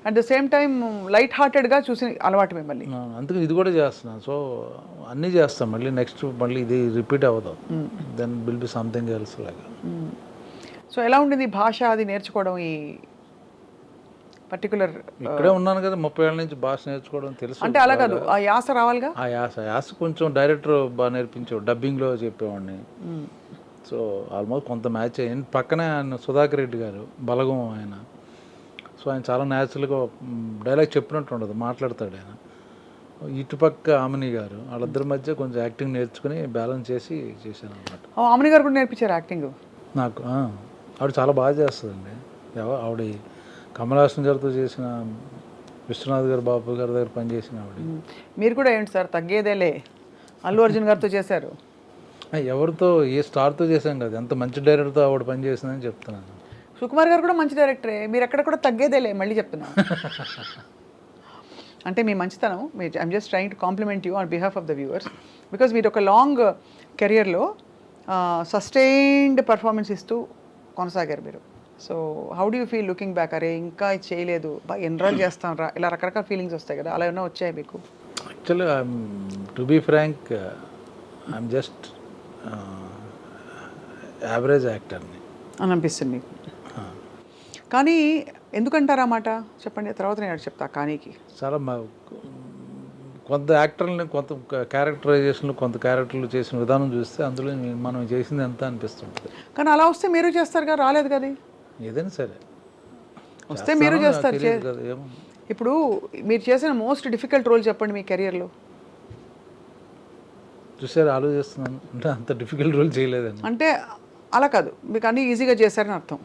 At the same time light హార్టెడ్గా చూసి అలవాటు మిమ్మల్ని. అందుకే ఇది కూడా చేస్తున్నాను. సో అన్నీ చేస్తాం, మళ్ళీ నెక్స్ట్ మళ్ళీ ఇది రిపీట్ అవ్వదు. Then will be something else లాగా. సో ఎలా ఉండింది భాష అది నేర్చుకోవడం ఈ పర్టికులర్? ఇక్కడే ఉన్నాను కదా 30 ఏళ్ళ నుంచి, భాష నేర్చుకోవడం తెలుసు. అంటే అలా కాదు, ఆ యాస రావాలిగా. ఆ యాస కొంచెం డైరెక్టర్ బాగా నేర్పించాడు, డబ్బింగ్లో చెప్పేవాడిని. సో ఆల్మోస్ట్ కొంత మ్యాచ్ అయ్యింది. పక్కనే ఆయన సుధాకర్ రెడ్డి గారు, బలగం ఆయన. సో ఆయన చాలా న్యాచురల్గా డైలాగ్ చెప్పినట్టు ఉండదు, మాట్లాడతాడు ఆయన. ఇటుపక్క ఆమెని గారు, వాళ్ళిద్దరి మధ్య కొంచెం యాక్టింగ్ నేర్చుకుని బ్యాలెన్స్ చేసి చేశాను అనమాట. ఆమెని గారు కూడా నేర్పించారు యాక్టింగ్ నాకు. ఆవిడ చాలా బాగా చేస్తుందండి. ఆవిడ కమల్ హాసన్ గారితో చేసిన, విశ్వనాథ్ గారు బాబు గారి దగ్గర పనిచేసిన ఆవిడ. మీరు కూడా ఏంటి సార్ తగ్గేదేలే, అల్లు అర్జున్ గారితో చేశారు. ఎవరితో, ఏ స్టార్తో చేశాం కదా, ఎంత మంచి డైరెక్టర్తో ఆవిడ పనిచేసిందని చెప్తున్నాను. సుకుమార్ గారు కూడా మంచి డైరెక్టరే, మీరు ఎక్కడ కూడా తగ్గేదేలే మళ్ళీ చెప్తున్నాను. అంటే మీ మంచితనం, I'm just trying to complement you on behalf of the viewers, because మీరు ఒక లాంగ్ కెరియర్లో సస్టైన్డ్ పర్ఫార్మెన్స్ ఇస్తూ కొనసాగారు మీరు. So how do you feel looking back? అరే ఇంకా ఇది చేయలేదు, బాగా ఎన్రోల్ చేస్తాం రా, ఇలా రకరకాల ఫీలింగ్స్ వస్తాయి కదా, అలా ఏమైనా వచ్చాయి మీకు? Actually to be frank, I'm just average యాక్టర్ని అని అనిపిస్తుంది మీకు. కానీ ఎందుకంటారా మాట చెప్పండి, తర్వాత నేను చెప్తా. కానీకి చాలా కొంత యాక్టర్ని, కొంత క్యారెక్టరైజేషన్లు, కొంత క్యారెక్టర్లు చేసిన విధానం చూస్తే అందులో మనం చేసింది ఎంత అనిపిస్తుంటుంది. కానీ అలా వస్తే మీరు చేస్తారు కదా, రాలేదు కదా. ఏదైనా సరే వస్తే మీరు చేస్తారు కదా. ఏమో ఇప్పుడు మీరు చేసిన మోస్ట్ డిఫికల్ట్ రోల్ చెప్పండి మీ కెరియర్లో. చూసారు, ఆలోచిస్తున్నాను. అంటే అంత డిఫికల్ట్ రోల్ చేయలేదండి. అంటే అలా కాదు, మీకు అన్నీ ఈజీగా చేశారని అర్థం.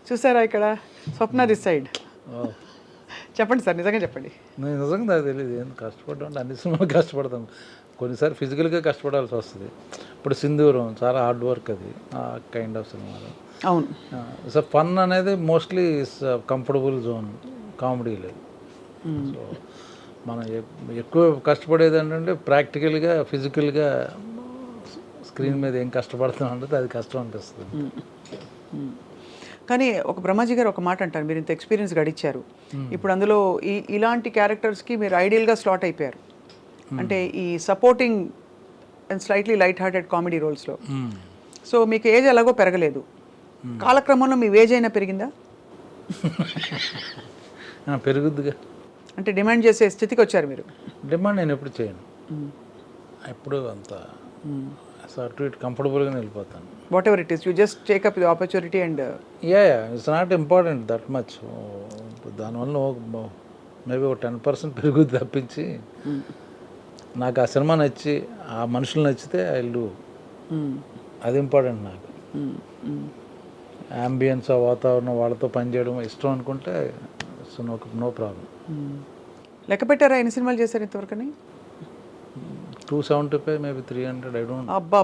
చూసారా ఇక్కడ స్వప్న దిస్ సైడ్. చెప్పండి సార్, నిజంగా చెప్పండి. నేను నిజంగా నాకు తెలియదు, ఏం కష్టపడ్డా అంటే అన్ని సినిమాలు కష్టపడతాను. కొన్నిసార్లు ఫిజికల్గా కష్టపడాల్సి వస్తుంది. ఇప్పుడు సింధూరం చాలా హార్డ్ వర్క్, అది ఆ కైండ్ ఆఫ్ సినిమాలో. అవును. సో ఫన్ అనేది మోస్ట్లీ కంఫర్టబుల్ జోన్, కామెడీ లేదు. సో మనం ఎక్కువ కష్టపడేది ఏంటంటే ప్రాక్టికల్గా, ఫిజికల్గా స్క్రీన్ మీద ఏం కష్టపడుతున్నాం అంటే అది కష్టం అనిపిస్తుంది. కానీ ఒక బ్రహ్మాజీ గారు ఒక మాట అంటారు, మీరు ఇంత ఎక్స్పీరియన్స్ గడిచారు, ఇప్పుడు అందులో ఇలాంటి క్యారెక్టర్స్కి మీరు ఐడియల్గా స్లాట్ అయిపోయారు. అంటే ఈ supporting and slightly light hearted comedy రోల్స్లో. సో మీకు ఏజ్ ఎలాగో పెరగలేదు, కాలక్రమంలో మీ ఏజ్ అయినా పెరిగిందా? పెరుగుద్దిగా. అంటే డిమాండ్ చేసే స్థితికి వచ్చారు మీరు? డిమాండ్ నేను ఎప్పుడు చేయను, ఎప్పుడు అంత అటు ఇటు కంఫర్టబుల్గానే వెళ్ళిపోతాను. What ever it is, you just take up the opportunity and it's not important that much. దానివల్ల మేబీ ఒక 10% పెరుగుద్ది తప్పించి, నాకు ఆ సినిమా నచ్చి ఆ మనుషులు నచ్చితే ఐ విల్ డూ, అది ఇంపార్టెంట్ నాకు. యాంబియన్స్, ఆ వాతావరణం, వాళ్ళతో పనిచేయడం ఇష్టం అనుకుంటే నో ప్రాబ్లం. లెక్క పెట్టారా ఎన్ని సినిమాలు చేశారు ఇంతవరకని? 275, మేబీ 300, ఐ డోంట్. అబ్బా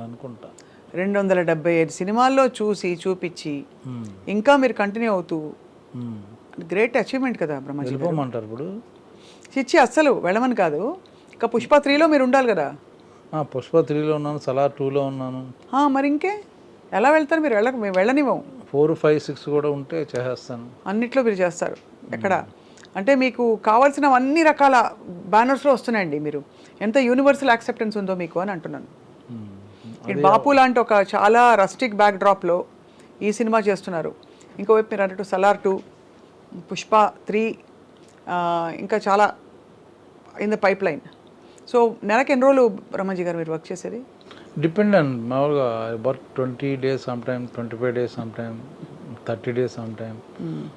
అనుకుంటా. 275 సినిమాల్లో చూపించి ఇంకా మీరు కంటిన్యూ అవుతూ, గ్రేట్ అచీవ్మెంట్ కదా బ్రహ్మాజీ. వెళ్ళిపోమంటారు ఇప్పుడు? చిచ్చి అస్సలు వెళ్ళమని కాదు, ఇంకా పుష్ప 3లో మీరు ఉండాలి కదా. పుష్ప 3లో ఉన్నాను, సలార్ 2లో ఉన్నాను. మరి ఇంకే ఎలా వెళ్తారు మీరు? మేము వెళ్ళనివ్వం. 4, 5, 6 కూడా ఉంటే చేసేస్తాను. అన్నిట్లో మీరు చేస్తారు. ఎక్కడ అంటే మీకు కావాల్సిన అన్ని రకాల బ్యానర్స్లో వస్తున్నాయండి. మీరు ఎంత యూనివర్సల్ యాక్సెప్టెన్స్ ఉందో మీకు అని అంటున్నాను. ఇటు బాపు లాంటి ఒక చాలా రస్టిక్ బ్యాక్ డ్రాప్లో ఈ సినిమా చేస్తున్నారు, ఇంకోవైపు మీరు అన్నట్టు సలార్ 2, పుష్ప 3, ఇంకా చాలా in the pipe line. So నెలకి ఎన్ని రోజులు బ్రహ్మాజీ గారు మీరు వర్క్ చేసేది? డిపెండ్ అండ్ మామూలుగా work 20 days some time, 25 days some time, 30 days some time.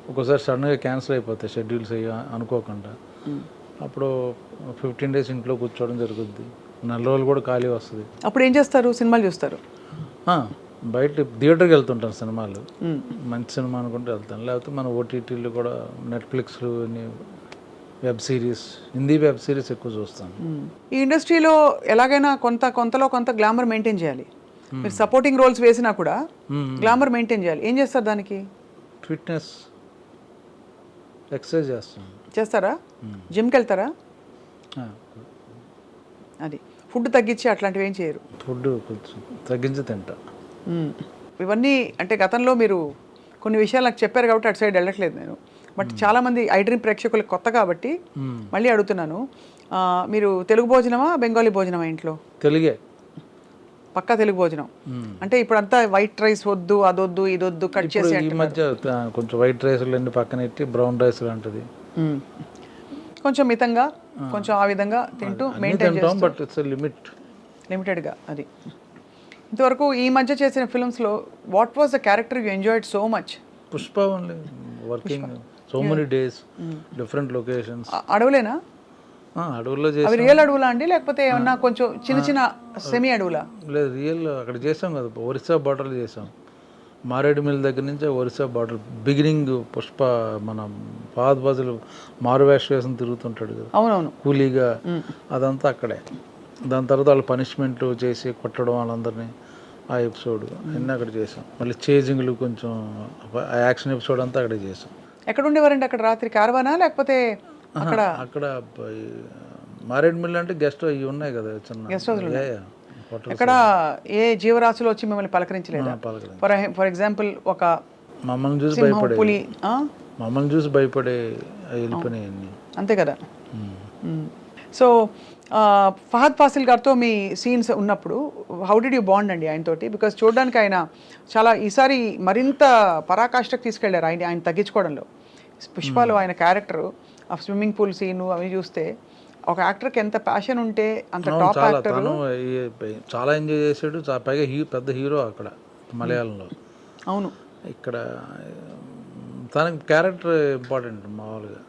ఒక్కోసారి సడన్గా క్యాన్సిల్ అయిపోతాయి షెడ్యూల్స్ అయ్యి అనుకోకుండా. అప్పుడు 15 days ఇంట్లో కూర్చోవడం జరుగుద్ది. 4 రోజులు కూడా ఖాళీ వస్తుంది. అప్పుడు ఏం చేస్తారు? సినిమాలు చూస్తారు? బయట థియేటర్కి వెళ్తుంటాను, సినిమాలు మంచి సినిమా అనుకుంటే వెళ్తాను. లేకపోతే మన ఓటీటీలు కూడా, నెట్ఫ్లిక్స్లు, web series, Hindi web series ఎక్కువ చూస్తాను. ఈ ఇండస్ట్రీలో ఎలాగైనా కొంతలో కొంత గ్లామర్ మెయింటైన్ చేయాలి. మీరు సపోర్టింగ్ రోల్స్ వేసినా కూడా గ్లామర్ మెయింటైన్ చేయాలి. ఏం చేస్తారు దానికి? ఫిట్నెస్, ఎక్సర్సైజ్ చేస్తారా? జిమ్కి వెళ్తారా? అది ఫుడ్ తగ్గించి అట్లాంటివి ఏం చేయరు? ఫుడ్ కొంచెం తగ్గించి తింటా. ఇవన్నీ అంటే గతంలో మీరు కొన్ని విషయాలు నాకు చెప్పారు కాబట్టి అటు సైడ్ వెళ్ళట్లేదు నేను. బట్ చాలామంది ఐ డ్రీమ్ ప్రేక్షకులకు కొత్త కాబట్టి మళ్ళీ అడుగుతున్నాను, మీరు తెలుగు భోజనమా బెంగాలీ భోజనమా ఇంట్లో? తెలుగే. పక్కా తెలుగు భోజనం. అంటే ఇప్పుడంతా వైట్ రైస్ వద్దు, అదొద్దు, ఇదొద్దు, కట్ చేసి ఈ మధ్య కొంచెం వైట్ రైస్లు అన్ని పక్కన పెట్టి బ్రౌన్ రైస్ లాంటిది కొంచెం మితంగా కొంచెం ఆ విధంగా తింటూ మెయింటైన్ చేస్తాం. బట్ ఇట్స్ లిమిట్, లిమిటెడ్గా. అది ఇంతవరకు ఈ మధ్య చేసిన ఫిల్మ్స్లో what was the character you enjoyed so much? Pushpa only, working so many days, different locations. అడవులేనా? అడవుల్లో అవి చేసాం. రియల్ అడవులా అండి లేకపోతే ఏమన్నా కొంచెం చిన్న చిన్న సెమీ అడవులా? లేదు, రియల్ అక్కడ చేసాం కదా, ఒరిస్సా బార్డర్లో చేసాం. మారేడుమిల్ దగ్గర నుంచి ఒరిస్సా బార్డర్ బిగినింగ్. పుష్ప మన ఫహద్ ఫాజిల్ మారువేష వేసం తిరుగుతుంటాడు కదా, అవునవును, కూలీగా, అదంతా అక్కడే. దాని తర్వాత వాళ్ళు పనిష్మెంట్ చేసి కొట్టడం వాళ్ళందరినీ, ఆ ఎపిసోడ్ అన్నీ అక్కడ చేసాం. మళ్ళీ చేజింగ్లు కొంచెం ఆ యాక్షన్ ఎపిసోడ్ అంతా అక్కడే చేసాం. ఎక్కడ ఉండేవారండి అక్కడ రాత్రి? కార్వానా లేకపోతే అక్కడ? అక్కడ మారేడుమిల్ అంటే గెస్ట్ ఇవి ఉన్నాయి కదా చిన్న గెస్ట్ హౌస్లు ఉన్నాయి. హోటల్స్. ఎక్కడ ఏ జీవరాశులు వచ్చి మిమ్మల్ని పలకరించలేదా? ఫర్ ఎగ్జాంపుల్ ఒక మమ్మల్ని చూసి సింహం, భయపడే, పులి, మమ్మల్ని చూసి భయపడే వెళ్ళిపోయినాయి అన్ని. అంతే కదా. సో ఫహద్ ఫాసిల్ గారితో మీ సీన్స్ ఉన్నప్పుడు హౌ డిడ్ యూ బాండ్ అండి ఆయనతోటి? బికాజ్ చూడడానికి ఆయన చాలా ఈసారి మరింత పరాకాష్ఠకు తీసుకెళ్లారు ఆయన తగ్గించుకోవడంలో. పుష్పలో ఆయన క్యారెక్టర్, ఆ స్విమ్మింగ్ పూల్ సీను అవి చూస్తే ఒక యాక్టర్కి ఎంత ప్యాషన్ ఉంటే అంత టాప్ యాక్టర్. తను చాలా ఎంజాయ్ చేసాడు. పైగా పెద్ద హీరో అక్కడ మలయాళంలో. అవును, ఇక్కడ తనకి క్యారెక్టర్ ఇంపార్టెంట్ మామూలుగా,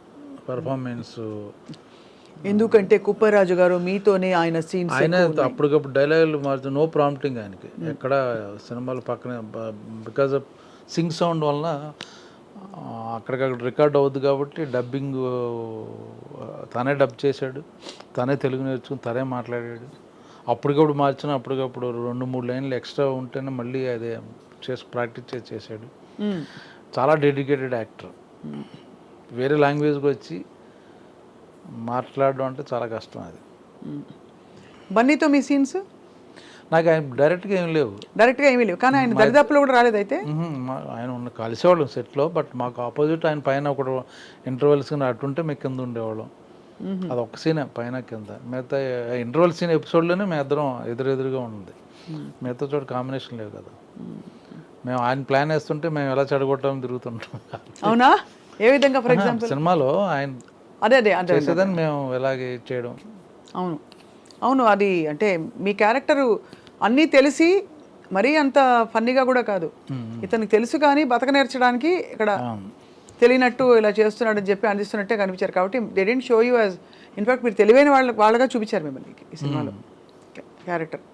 పెర్ఫార్మెన్స్. ఎందుకంటే కుప్పరాజు గారు మీతోనే ఆయన సీన్స్, ఆయన అప్పటికప్పుడు డైలాగులు మార్చు, నో ప్రాంప్టింగ్ ఆయనకి ఎక్కడ సినిమాలు పక్కనే. బికాజ్ ఆఫ్ సింగ్ సౌండ్ వలన అక్కడికక్కడ రికార్డ్ అవుద్ది కాబట్టి డబ్బింగ్ తనే డబ్ చేశాడు, తనే తెలుగు నేర్చుకుని తనే మాట్లాడాడు. అప్పటికప్పుడు మార్చిన, అప్పటికప్పుడు 2-3 లైన్లు ఎక్స్ట్రా ఉంటేనే మళ్ళీ అదే ప్రాక్టీస్ చేసాడు. చాలా డెడికేటెడ్ యాక్టర్. వేరే లాంగ్వేజ్కి వచ్చి మాట్లాడడం అంటే చాలా కష్టం అది. బన్నీతో మీ సీన్స్? నాకు ఆయన డైరెక్ట్గా ఏం లేవు, కానీ ఆయన దరిదాపులో కూడా రాలేదైతే. ఆయన కలిసేవాళ్ళం సెట్లో, బట్ మాకు ఆపోజిట్ ఆయన పైన ఒక ఇంటర్వెల్స్ అటుంటే మేము కింద ఉండేవాళ్ళం. అది ఒక్క సీనే పైన కింద. మిగతా ఇంటర్వెల్ సీన్ ఎపిసోడ్లోనే మేము ఇద్దరం ఎదురెదురుగా ఉంది. మిగతా చోట కాంబినేషన్ లేవు కదా. మేము ఆయన ప్లాన్ వేస్తుంటే మేము ఎలా చెడగొట్టామని తిరుగుతుంటాం. అవునా? ఏ విధంగా? ఫర్ ఎగ్జాంపుల్ సినిమాలో ఆయన అదే చేసేదని మేము ఎలాగే చేయడం. అవును, అది అంటే మీ క్యారెక్టరు అన్నీ తెలిసి మరీ అంత ఫన్నీగా కూడా కాదు. ఇతనికి తెలుసు కానీ బతక నేర్చడానికి ఇక్కడ తెలియనట్టు ఇలా చేస్తున్నాడని చెప్పి అందిస్తున్నట్టే కనిపించారు. కాబట్టి they don't show you as, in fact మీరు తెలివైన వాళ్ళగా చూపించారు మిమ్మల్ని ఈ సినిమాలో క్యారెక్టర్.